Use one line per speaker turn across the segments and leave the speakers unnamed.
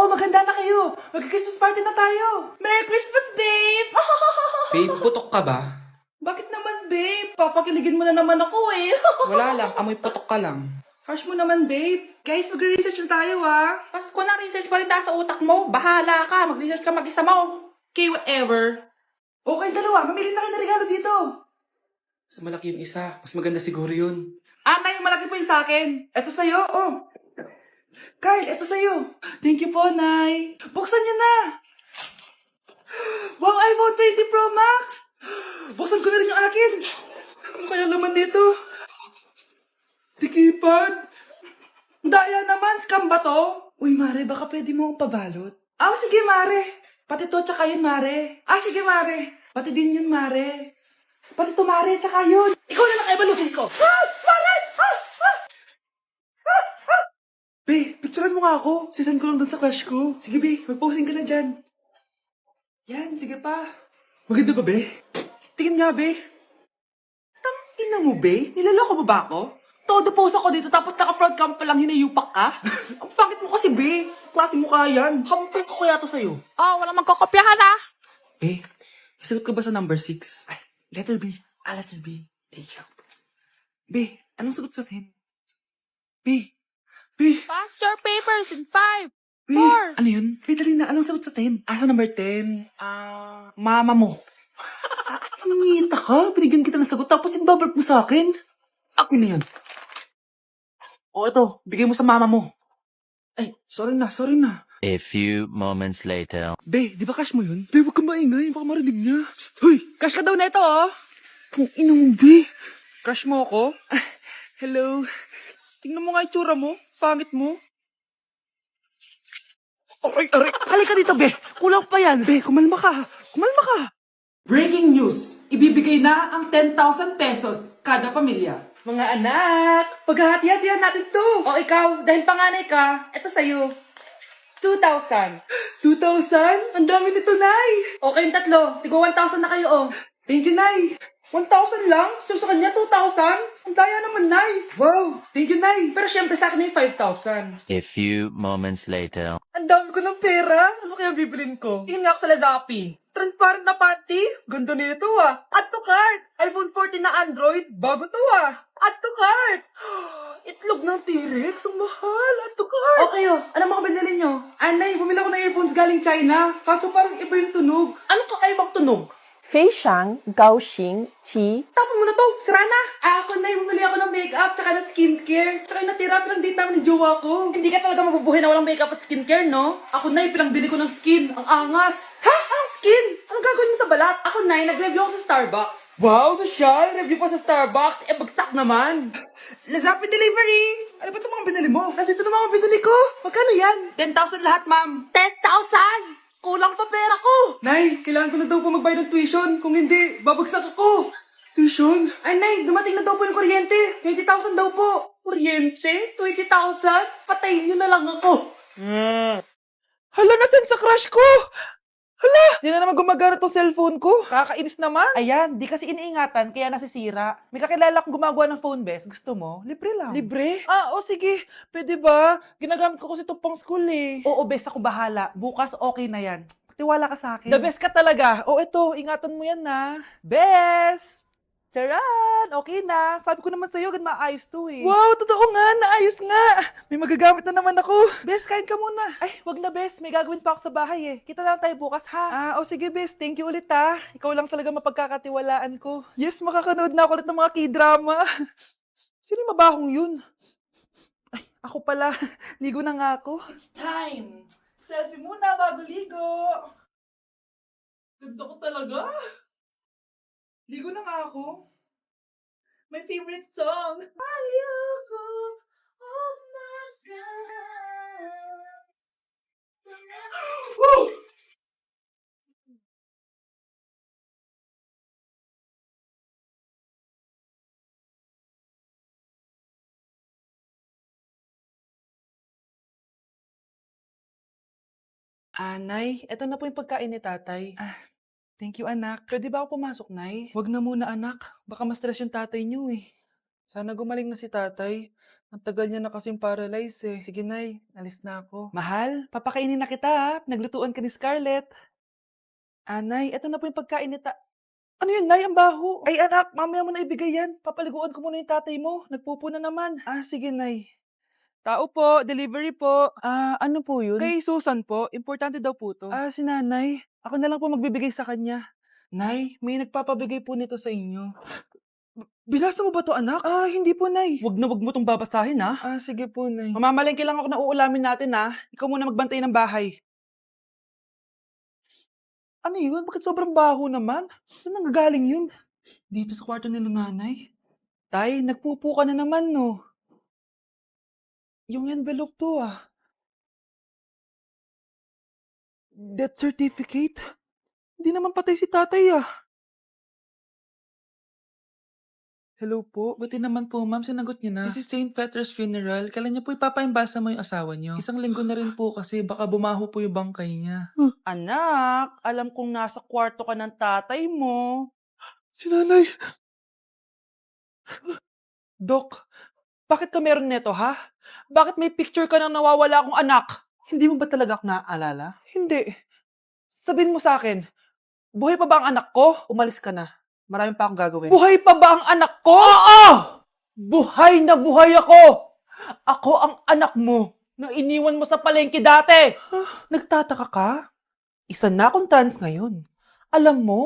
Oo, maganda na kayo. Mag-Christmas party na tayo. Merry Christmas, babe!
Babe, putok ka ba?
Bakit naman, babe? Papakiligin mo na naman ako eh.
Wala lang, amoy putok ka lang.
Harsh mo naman, babe. Guys, mag-research na tayo, ah.
Pasko na, research pa rin nasa utak mo. Bahala ka, mag-research ka mag-isa mo.
Okay, whatever. Okay, dalawa. Mamili na kayo ng regalo dito.
Mas malaki yung isa, mas maganda siguro yun.
Nay, malaki po yung sa akin. Ito sa'yo, oh. Kyle, ito sa'yo. Thank you po, Nay. Buksan niyo na. Wow, iPhone 20 Pro Max. Buksan ko na rin yung akin. Ano kaya laman dito? Tikipad. Daya naman, scam ba to? Uy, Mare, baka pwede mo akong pabalot. Sige, Mare. Pati to, tsaka yun, Mare. Sige, Mare. Pati din yun, Mare. Pati to, Mare, tsaka yun. Ikaw na lang ay balutin ko. Mare! Be, picturean mo nga ako. Sisend ko lang dun sa crush ko. Sige, Be, mag-posing ka na dyan. Yan, sige pa. Maganda ba, Be? Tingin nga, Be. Tangina mo, Be? Nilaloko mo ba ako? Todo post ako dito tapos naka-front cam pa lang hinayupak ka? Ang pangit mo kasi, Be. Klase mo kaya yan. Hampir ko kaya to sa'yo.
Walang magkakopyahan ah.
Be, nasagot ka ba sa number 6? Ay, letter B. Letter B. Thank you. Be, anong sagot sa 10? B.
Pass your papers in 5.
Be, ano yun? Be, dali na. Anong sagot sa 10? Sa number 10? Mama mo. Nangita ka? Binigyan kita ng sagot tapos inbabalik mo sa akin? Ako na yan. Ito. Bigay mo sa mama mo. Ay, sorry na.
A few moments later.
Be, di ba cash mo yun? Be, huwag ka maingay. Baka marinig niya. Psst, hoy! Cash ka daw na ito, oh! Kung ina mo, Be. Crush mo ako? Hello. Tingnan mo nga yung tsura mo. Pangit mo. Aray! Halika dito, Be. Kulang pa yan. Be, kumalma ka. Breaking news! Ibibigay na ang 10,000 pesos kada pamilya. Mga anak, paghahati-hatihan natin to.
Ikaw, dahil panganay ka, eto sa'yo. 2,000.
2,000? Ang dami nito, Nay.
Okay yung tatlo, tigo 1,000 na kayo oh.
Thank you, Nay. 1,000 lang? Gusto kanya 2,000? Ang daya naman, Nay. Wow, thank you, Nay.
Pero syempre sa akin may 5,000.
A few moments later.
Ang dami ko ng pera. Ano kaya bibilin ko?
Tingin nga ako sa Lazappi.
Transparent na panty? Ganda nito ah. Add to cart. iPhone 14 na Android. Bago to ah. Add to cart. Itlog ng T-Rex. Ang mahal. Add to cart.
Okay oh, ano mga binili nyo?
Anay, bumili ako ng earphones galing China. Kaso parang iba yung tunog.
Anong kakaibang tunog?
非常高兴其
Tapon mo na to. Sira na.
Ako na, bumili ako ng makeup tsaka ng skincare. Tsaka yung natira pa ng date namin ng jowa ko. Hindi ka talaga mabubuhay na walang makeup at skincare, no? Ako na, pinangbili ko ng skin. Ang angas.
Ha? Ang skin? Anong gagawin mo sa balat?
Ako na, nag-review ako sa Starbucks.
Wow, social. Review pa sa Starbucks. Bagsak naman. Lazapin delivery. Ano ba itong mga binili mo? Nandito na mga binili ko. Magkano yan?
10,000 lahat, ma'am. 10,000! Kulang pa pera ko.
Nay, kailangan ko na daw po magbayad ng tuition. Kung hindi, babagsak ako. Tuition?
Ay, Nay, dumating na daw po yung kuryente. 20,000 daw po. Kuryente? 20,000? Patayin niyo na lang ako.
Hala, nasan sa crush ko? Hala, di na naman gumagana tong cellphone ko. Kakainis naman.
Ayan, di kasi iniingatan, kaya nasisira. May kakilala kong gumagawa ng phone best. Gusto mo? Libre lang.
Libre? Sige. Pwede ba? Ginagamit ko kasi ito pang school eh.
Oo, best ako bahala. Bukas okay na yan. Tiwala ka sa akin.
The best ka talaga. Ito, ingatan mo yan na.
Best! Charan! Okay na. Sabi ko naman sa'yo, gan maayos to eh.
Wow, totoo nga. Naayos nga. May magagamit na naman ako.
Best, kain ka muna. Ay, wag na best. May gagawin pa ako sa bahay eh. Kita na lang tayo bukas ha.
Sige, best. Thank you ulit ha. Ikaw lang talaga mapagkakatiwalaan ko. Yes, makakanood na ako ulit ng mga K-drama. Sino yung mabahong yun? Ay, ako pala. Ligo na nga ako.
It's time. Selfie muna bago ligo.
Ganda ko talaga. Ligo na nga ako. My favorite song. Ayoko umasan. Woo! Nay, eto na po yung pagkain ni tatay. Thank you, anak. Pwede ba ako pumasok, Nay? Wag na muna, anak. Baka ma-stress yung tatay niyo eh. Sana gumaling na si tatay.
Ang tagal niya na kasing paralyze eh. Sige, Nay. Alis na ako. Mahal, papakainin na kita ha. Naglutuan ka ni Scarlett. Nay, eto na po yung pagkain ni Ano yun, Nay? Ang baho. Ay, anak, mamaya mo na ibigay yan. Papaliguan ko muna yung tatay mo. Nagpupo na naman. Sige, Nay. Tao po, delivery po. Ano po yun? Kay Susan po, importante daw po to. Si Nanay. Ako na lang po magbibigay sa kanya. Nay, may nagpapabigay po nito sa inyo. Binasa mo ba to, anak? Hindi po, Nay. Wag mo tong babasahin, ha? Sige po, Nay. Mamamalengke lang ako na uulamin natin, ha? Ikaw muna magbantay ng bahay. Ano yun? Bakit sobrang baho naman? Saan nanggagaling yun? Dito sa kwarto nila nanay. Tay, nagpupo ka na naman, no? Yung envelope to, Death certificate? Hindi naman patay si tatay, Hello po. Buti naman po, ma'am. Sinagot niyo na. This is St. Peter's Funeral. Kailan niyo po ipapaimbasa mo yung asawa niyo? Isang linggo na rin po kasi baka bumaho po yung bangkay niya. Anak, alam kong nasa kwarto ka ng tatay mo. Si nanay. Dok, bakit ka meron neto, ha? Bakit may picture ka ng nawawala akong anak? Hindi mo ba talaga ako naaalala? Hindi. Sabihin mo sa akin, buhay pa ba ang anak ko? Umalis ka na. Marami pa akong gagawin. Buhay pa ba ang anak ko? Oo! Buhay na buhay ako! Ako ang anak mo na iniwan mo sa palengke dati! Nagtataka ka? Isa na akong trans ngayon. Alam mo,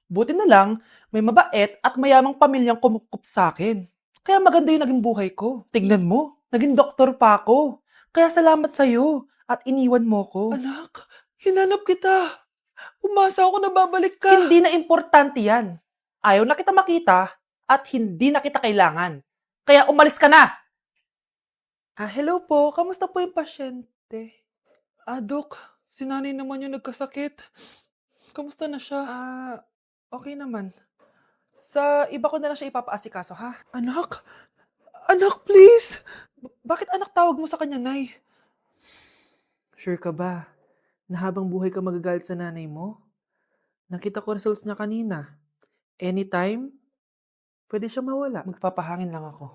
buti na lang may mabait at mayamang pamilyang kumukup sa akin. Kaya maganda yung naging buhay ko. Tignan mo, naging doktor pa ako. Kaya salamat sa'yo at iniwan mo ko. Anak, hinanap kita. Umasa ako na babalik ka. Hindi na importante yan. Ayaw na kita makita at hindi na kita kailangan. Kaya umalis ka na! Hello po. Kamusta po yung pasyente? Dok, si nanay naman yung nagkasakit. Kamusta na siya? Okay naman. Sa iba ko na lang siya ipapaasikaso, ha? Anak? Anak, please! Bakit anak tawag mo sa kanya, Nay? Sure ka ba na habang buhay ka magagalit sa nanay mo? Nakita ko results niya kanina. Anytime, pwede siya mawala. Magpapahangin lang ako.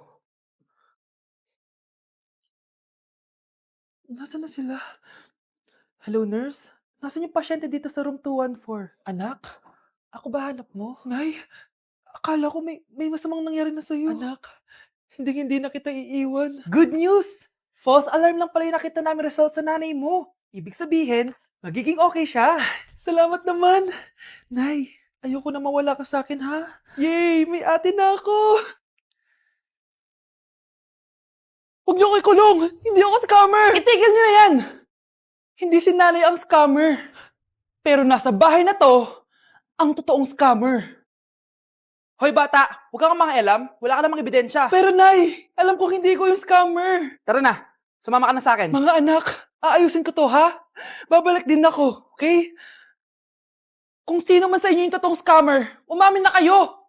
Nasaan na sila? Hello, nurse? Nasaan yung pasyente dito sa room 214? Anak? Ako ba hanap mo? Nay, akala ko may masamang nangyari na sa'yo. Anak, hindi na kita iiwan. Good news! False alarm lang pala yung nakita namin results sa nanay mo. Ibig sabihin, magiging okay siya. Salamat naman. Nay, ayoko na mawala ka sa akin, ha? Yay! May ate na ako! Huwag niyo ko ikulong! Hindi ako scammer! Itigil niyo na yan! Hindi si nanay ang scammer. Pero nasa bahay na to, ang totoong scammer. Hoy bata, huwag kang mangialam. Wala ka namang ebidensya. Pero nay, alam ko hindi ko yung scammer. Tara na, sumama ka na sa akin. Mga anak, aayusin ko to, ha? Babalik din ako, okay? Kung sino man sa inyo yung totoong scammer, umamin na kayo!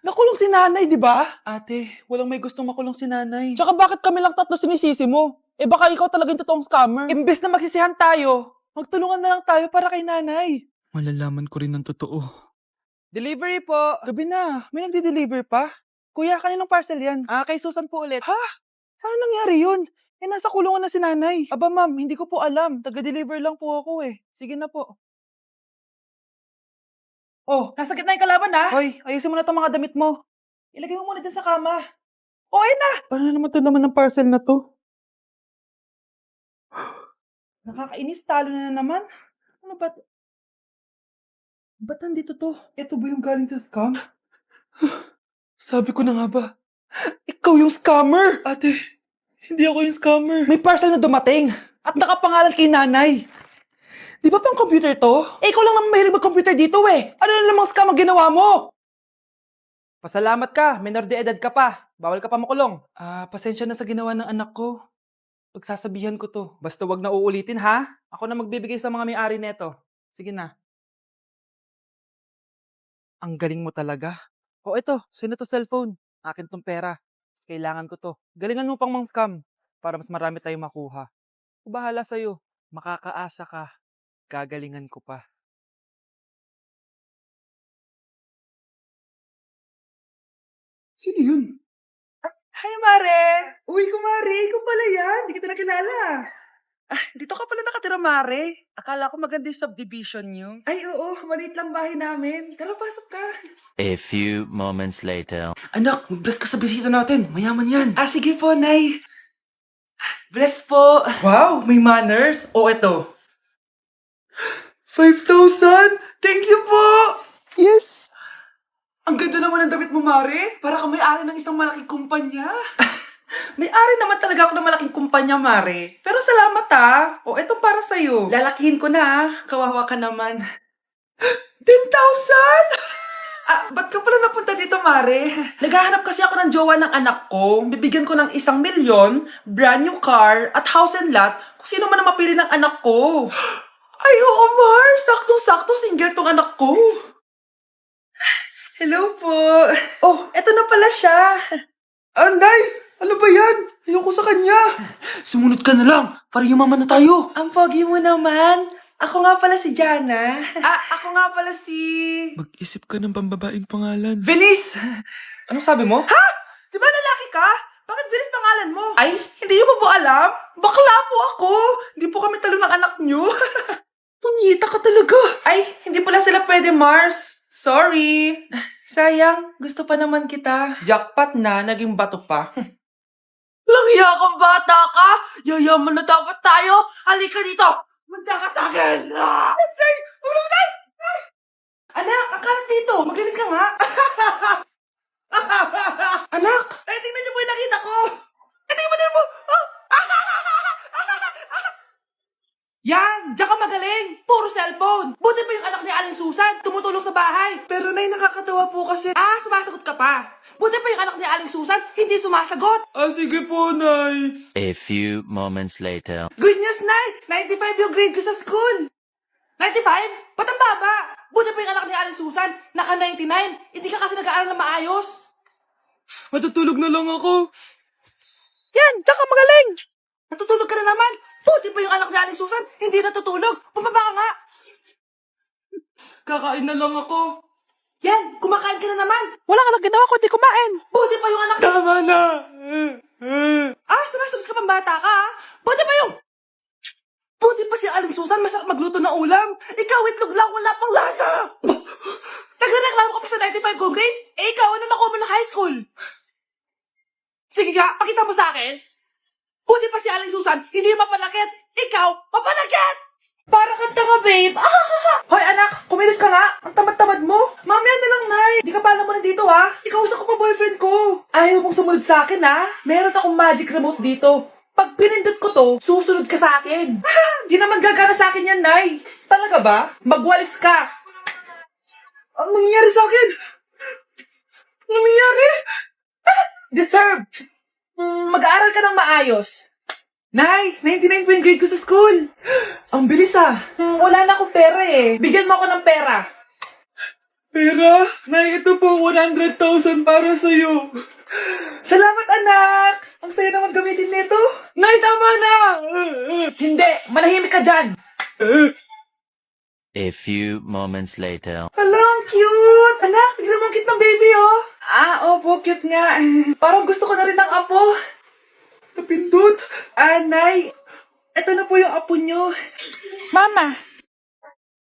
Nakulong si nanay, di ba? Ate, walang may gustong makulong si nanay. Tsaka bakit kami lang tatlo sinisisi mo? Baka ikaw talaga yung totoong scammer. Imbes na magsisihan tayo, magtulungan na lang tayo para kay nanay. Malalaman ko rin ang totoo. Delivery po. Gabi na. May nagde-deliver pa? Kuya, kaninong parcel yan? Kay Susan po ulit. Ha? Paano nangyari yun? Nasa kulungan na si nanay. Aba ma'am, hindi ko po alam. Taga-deliver lang po ako Sige na po. Oh, nasa gitna yung kalaban ha? Hoy, ayusin mo na itong mga damit mo. Ilagay mo muna dyan sa kama. Ayun na! Paano naman ito naman ng parcel na to? Nakakainis, talo na naman. Ano ba? Ba't nandito to? Ito ba yung galing sa scam? Sabi ko na nga ba? Ikaw yung scammer! Ate, hindi ako yung scammer. May parcel na dumating at nakapangalan kay nanay. Di ba pang computer to? Ikaw lang naman mahilig mag-computer dito Ano na namang scam ang ginawa mo? Pasalamat ka, minor de edad ka pa. Bawal ka pa makulong. Pasensya na sa ginawa ng anak ko. Pagsasabihan ko to. Basta wag na uulitin ha. Ako na magbibigay sa mga may-ari neto. Sige na. Ang galing mo talaga. Ito, sino to cellphone? Akin tong pera. Mas kailangan ko to. Galingan mo pang mang-scam para mas marami tayong makuha. Bahala sa'yo. Makakaasa ka. Gagalingan ko pa. Sino yun?
Hi, Mare! Uy, kumare, ikaw pala yan. Hindi kita nakilala. Dito ka pala nakatira, Mare. Akala ko maganda yung subdivision niyo. Ay, oo. Maliit lang bahay namin. Tara, pasok ka.
A few moments later.
Anak, mag-bless ka sa bisita natin. Mayaman yan.
Sige po, Nay. Bless po. Wow, may manners. O, eto. 5,000? Thank you po!
Yes!
Ang ganda naman ng damit mo, Mare. Para kang may-ari ng isang malaking kumpanya. May-ari naman talaga ako ng malaking kumpanya, Mare. Pero salamat O, eto para sa'yo. Lalakihin ko na Kawawa ka naman. 10,000? Ba't ka pala napunta dito, Mare? Naghahanap kasi ako ng jowa ng anak ko. Bibigyan ko ng 1,000,000, brand new car, at house and lot kung sino man ang mapili ng anak ko. Ay, oo, Mar! Saktong-sakto, single tong anak ko. Hello po. Oh, eto na pala siya.
Nay! Ano ba yan? Ayoko sa kanya. Sumunod ka na lang para yumaman na tayo.
Ang pogi mo naman. Ako nga pala si Jana. Ako nga pala si...
Mag-isip ka ng pambabaing pangalan.
Venice! Ano sabi mo? Ha? Di ba lalaki ka? Bakit Venice pangalan mo? Ay, hindi mo po alam? Bakla po ako. Hindi po kami talo ng anak nyo. Punyita ka talaga. Ay, hindi pala sila pwede, Mars. Sorry. Sayang, gusto pa naman kita. Jackpot na, naging bato pa. Langya kang bata ka! Yayaman na dapat tayo! Halika dito! Manda ka sa akin! Nay! Tulong, Nay! Anak, akalat dito! Maglinis ka nga! Anak! Ay, tingnan niyo po yung nakita ko! Ay, tingnan mo! Oh! Yan! Diyan ka magaling! Puro cellphone! Buti pa yung anak ni Aling Susan, tumutulong sa bahay. Pero Nay, nakakatawa po kasi... sumasagot ka pa. Buti pa yung anak ni Aling Susan, hindi sumasagot.
Sige po, Nay.
A few moments later.
Good news, Nay! 95 yung grade ko sa school. 95? Ba't ang baba? Buti pa yung anak ni Aling Susan, naka 99. Hindi ka kasi nag-aaral na maayos.
Matutulog na lang ako.
Yan! Diyan ka magaling! Natutulog ka na naman! Buti pa yung anak ni Aling Susan, hindi natutulog! Bumaba ka nga! Kakain na lang ako. Yan! Kumakain ka na naman! Wala ka lang ginawa kundi kumain! Buti pa yung anak...
Tama na!
Sumasagot ka pang bata ka, ha? Buti pa yung... Buti pa si Aling Susan, masarap magluto ng ulam! Ikaw, itlog lang, wala pang lasa! Nagrereklamo ka pa sa 95 kong grades? Ikaw, ano nakuha mo ng high school? Sige nga, pakita mo sa akin. Buti pa si Aling Susan, hindi mapanakit. Ikaw, mapanakit! Para kang tanga, babe. Hoy, anak, kumilos ka nga. Ang tamad-tamad mo. Mamaya na lang, Nay. Di ka pala mo nandito, ha? Ikausap ko pa boyfriend ko. Ayaw mong sumunod sa akin, ha? Meron akong magic remote dito. Pag pinindot ko to, susunod ka sa akin. Di naman gagana sa akin yan, Nay. Talaga ba? Magwalis ka. Ang nangyayari sa akin? Ang nangyayari? Deserve. Mag-aaral ka ng maayos. Nay, 99 po yung grade ko sa school. Ang bilis wala na akong pera eh. Bigyan mo ako ng pera.
Pera? Nay, ito po 100,000 para sa'yo.
Salamat, anak. Ang saya naman gamitin nito. Nay, tama na. Hindi, manahimik ka dyan.
A few moments later.
Hala, ang cute. Anak, tignan mo ang cute ng baby, oh. Opo, cute nga. Parang gusto ko na rin ng apo. Napindot. Nay, eto na po yung apo nyo. Mama.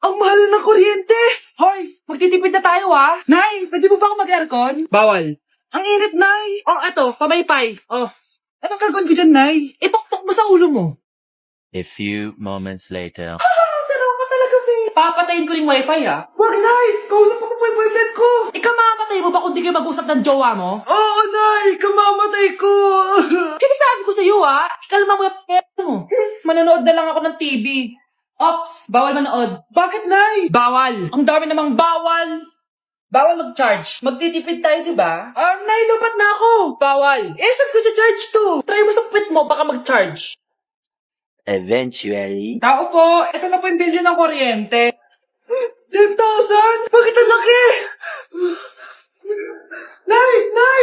Ang mahal ng kuryente. Hoy, magtitipid na tayo, ha? Nay, pwede mo ba ako mag-aircon?
Bawal.
Ang init, Nay. Eto, pamaypay. Anong gagawin ko dyan, Nay? Ipokpok mo sa ulo mo.
A few moments later.
Sarap ka talaga, babe. Papatayin ko rin wifi, ha? Wag, Nay. Kausap ko pa po yung boyfriend ko. Ikaw mamamatay mo ba kung di kayo mag-usap ng jowa mo?
Oo, Nay. Kamamatay ko.
Sinasabi ko sa'yo, ha? Ikalma mo yung mo. Manonood na lang ako ng TV. Ops, bawal manood. Bakit, Nay? Bawal. Ang dami namang bawal. Bawal mag-charge. Magtitipid tayo, di ba? Nay, lupat na ako. Bawal. Saan ko charge to? Try mo sa puwit mo, baka mag-charge.
Eventually.
Tao po, ito na po yung bill ng kuryente. 10,000? Bakit ang laki? Nay! Nay!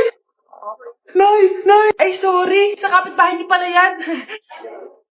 Nay! Ay, sorry. Sa kapitbahay niyo pala yan.